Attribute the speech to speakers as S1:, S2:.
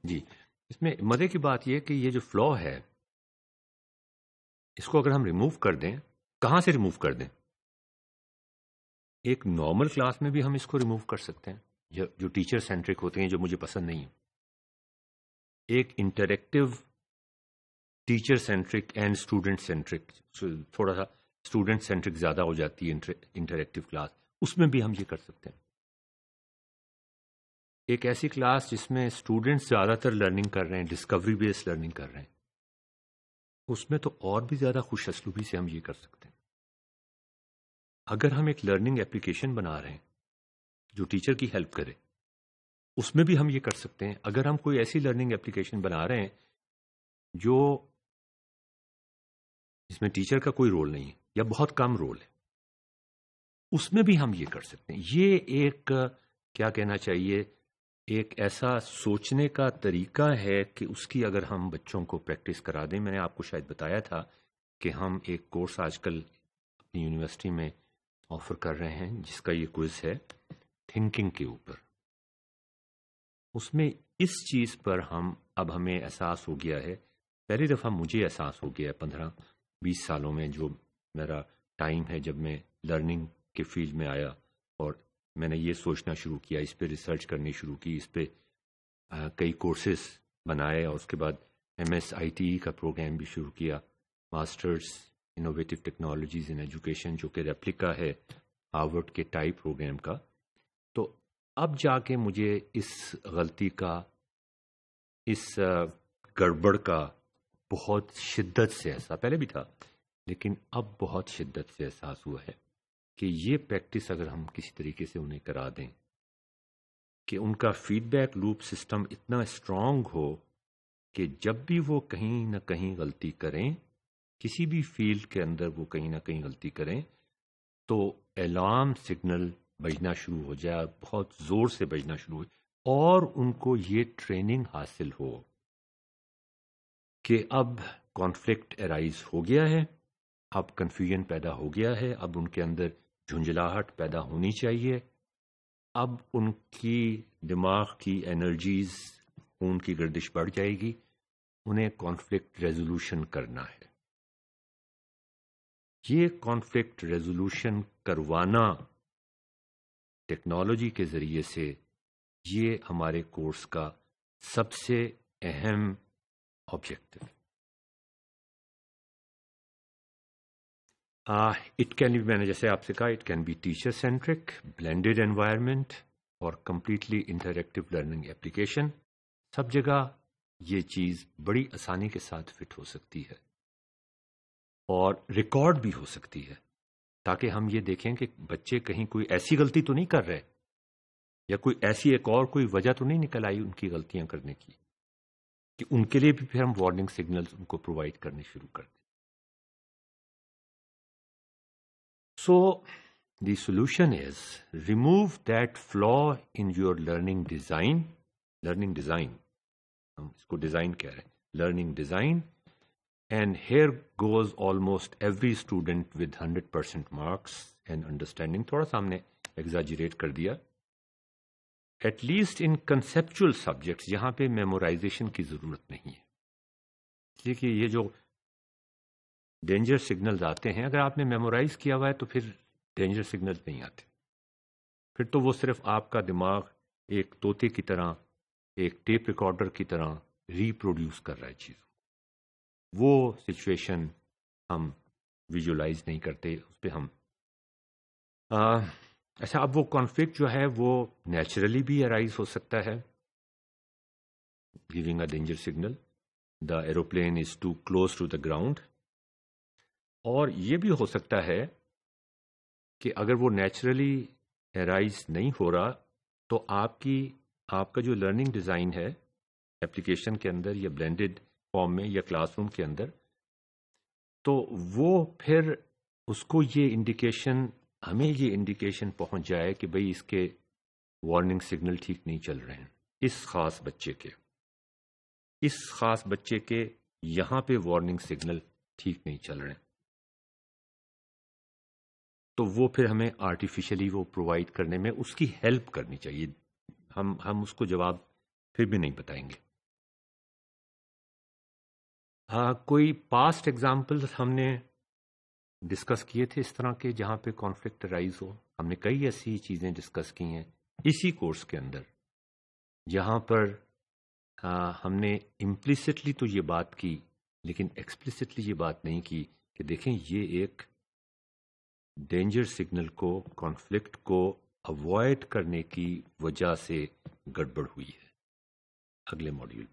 S1: جی، اس میں مزے کی بات یہ کہ یہ جو فلو ہے اس کو اگر ہم ریموو کر دیں، کہاں سے ریموو کر دیں؟ ایک نارمل کلاس میں بھی ہم اس کو ریموو کر سکتے ہیں جو ٹیچر سینٹرک ہوتے ہیں، جو مجھے پسند نہیں ہے. ایک interactive teacher centric and student centric, تھوڑا سا اسٹوڈنٹ سینٹرک زیادہ ہو جاتی ہے انٹریکٹیو کلاس، اس میں بھی ہم یہ کر سکتے ہیں. ایک ایسی کلاس جس میں اسٹوڈنٹس زیادہ تر لرننگ کر رہے ہیں، ڈسکوری بیس لرننگ کر رہے ہیں، اس میں تو اور بھی زیادہ خوش اسلوبی سے ہم یہ کر سکتے ہیں. اگر ہم ایک لرننگ اپلیکیشن بنا رہے ہیں جو ٹیچر کی ہیلپ کرے، اس میں بھی ہم یہ کر سکتے ہیں. اگر ہم کوئی ایسی لرننگ اپلیکیشن بنا رہے ہیں جس میں ٹیچر کا کوئی رول نہیں ہے یا بہت کم رول ہے، اس میں بھی ہم یہ کر سکتے ہیں. یہ ایک کیا کہنا چاہیے، ایک ایسا سوچنے کا طریقہ ہے کہ اس کی اگر ہم بچوں کو پریکٹس کرا دیں. میں نے آپ کو شاید بتایا تھا کہ ہم ایک کورس آج کل اپنی یونیورسٹی میں آفر کر رہے ہیں جس کا یہ کوئز ہے تھنکنگ کے اوپر. اس میں اس چیز پر اب ہمیں احساس ہو گیا ہے، پہلی دفعہ مجھے احساس ہو گیا ہے 15-20 سالوں میں، جو میرا ٹائم ہے جب میں لرننگ کے فیلڈ میں آیا اور میں نے یہ سوچنا شروع کیا، اس پہ ریسرچ کرنی شروع کی، اس پہ کئی کورسز بنائے، اور اس کے بعد MSITE کا پروگرام بھی شروع کیا، ماسٹرز انوویٹیو ٹیکنالوجیز ان ایجوکیشن، جو کہ ریپلیکا ہے ہارورڈ کے ٹائی پروگرام کا. تو اب جا کے مجھے اس غلطی کا، اس گڑبڑ کا بہت شدت سے احساس، پہلے بھی تھا لیکن اب بہت شدت سے احساس ہوا ہے کہ یہ پریکٹس اگر ہم کسی طریقے سے انہیں کرا دیں کہ ان کا فیڈ بیک لوپ سسٹم اتنا اسٹرانگ ہو کہ جب بھی وہ کہیں نہ کہیں غلطی کریں، کسی بھی فیلڈ کے اندر وہ کہیں نہ کہیں غلطی کریں، تو الارم سگنل بجنا شروع ہو جائے، بہت زور سے بجنا شروع ہو، اور ان کو یہ ٹریننگ حاصل ہو کہ اب کانفلکٹ ارائز ہو گیا ہے، اب کنفیوژن پیدا ہو گیا ہے، اب ان کے اندر جھنجھلاہٹ پیدا ہونی چاہیے، اب ان کی دماغ کی انرجیز، خون کی گردش بڑھ جائے گی، انہیں کانفلکٹ ریزولوشن کرنا ہے. یہ کانفلکٹ ریزولوشن کروانا ٹیکنالوجی کے ذریعے سے، یہ ہمارے کورس کا سب سے اہم آبجیکٹو ہے. اٹ کین بی، میں نے جیسے آپ سے کہا، it can be teacher centric, blended environment اور کمپلیٹلی انٹریکٹیو لرننگ ایپلیکیشن. سب جگہ یہ چیز بڑی آسانی کے ساتھ فٹ ہو سکتی ہے اور ریکارڈ بھی ہو سکتی ہے، تاکہ ہم یہ دیکھیں کہ بچے کہیں کوئی ایسی غلطی تو نہیں کر رہے، یا کوئی ایسی ایک اور کوئی وجہ تو نہیں نکل آئی ان کی غلطیاں کرنے کی، کہ ان کے لیے بھی پھر ہم وارننگ سگنلز ان کو پرووائڈ کرنے شروع کر دیں. So, the solution is remove that flaw in your learning design. Learning design, ہم اس کو ڈیزائن کہہ رہے ہیں، learning design. And here goes almost every student with 100% marks and understanding. تھوڑا سا ہم نے ایگزاجریٹ کر دیا. At least in conceptual subjects جہاں پہ میمورائزیشن کی ضرورت نہیں ہے. اس لیے کہ یہ جو ڈینجر سگنلز آتے ہیں، اگر آپ نے میمورائز کیا ہوا ہے تو پھر ڈینجر سگنلز نہیں آتے، پھر تو وہ صرف آپ کا دماغ ایک طوطے کی طرح، ایک ٹیپ ریکارڈر کی طرح ریپروڈیوس کر رہا ہے چیزوں. وہ سچویشن ہم ویژولائز نہیں کرتے، اس پہ ہم اچھا. اب وہ کانفلکٹ جو ہے وہ نیچرلی بھی ارائز ہو سکتا ہے، giving a danger signal, the aeroplane is too close to the ground. اور یہ بھی ہو سکتا ہے کہ اگر وہ نیچرلی ارائز نہیں ہو رہا تو آپ کا جو لرننگ ڈیزائن ہے ایپلیکیشن کے اندر یا بلینڈڈ فارم میں یا کلاس روم کے اندر، تو وہ پھر اس کو ہمیں یہ انڈیکیشن پہنچ جائے کہ بھئی اس کے وارننگ سگنل ٹھیک نہیں چل رہے ہیں، اس خاص بچے کے یہاں پہ وارننگ سگنل ٹھیک نہیں چل رہے ہیں، تو وہ پھر ہمیں آرٹیفیشلی وہ پرووائڈ کرنے میں اس کی ہیلپ کرنی چاہیے. ہم اس کو جواب پھر بھی نہیں بتائیں گے، کوئی پاسٹ ایگزامپل ہم نے ڈسکس کیے تھے اس طرح کے جہاں پہ کانفلکٹ رائز ہو؟ ہم نے کئی ایسی چیزیں ڈسکس کی ہیں اسی کورس کے اندر جہاں پر ہم نے امپلیسٹلی تو یہ بات کی لیکن ایکسپلیسٹلی یہ بات نہیں کی کہ دیکھیں یہ ایک ڈینجر سگنل کو، کانفلکٹ کو اوائڈ کرنے کی وجہ سے گڑبڑ ہوئی ہے۔ اگلے ماڈیول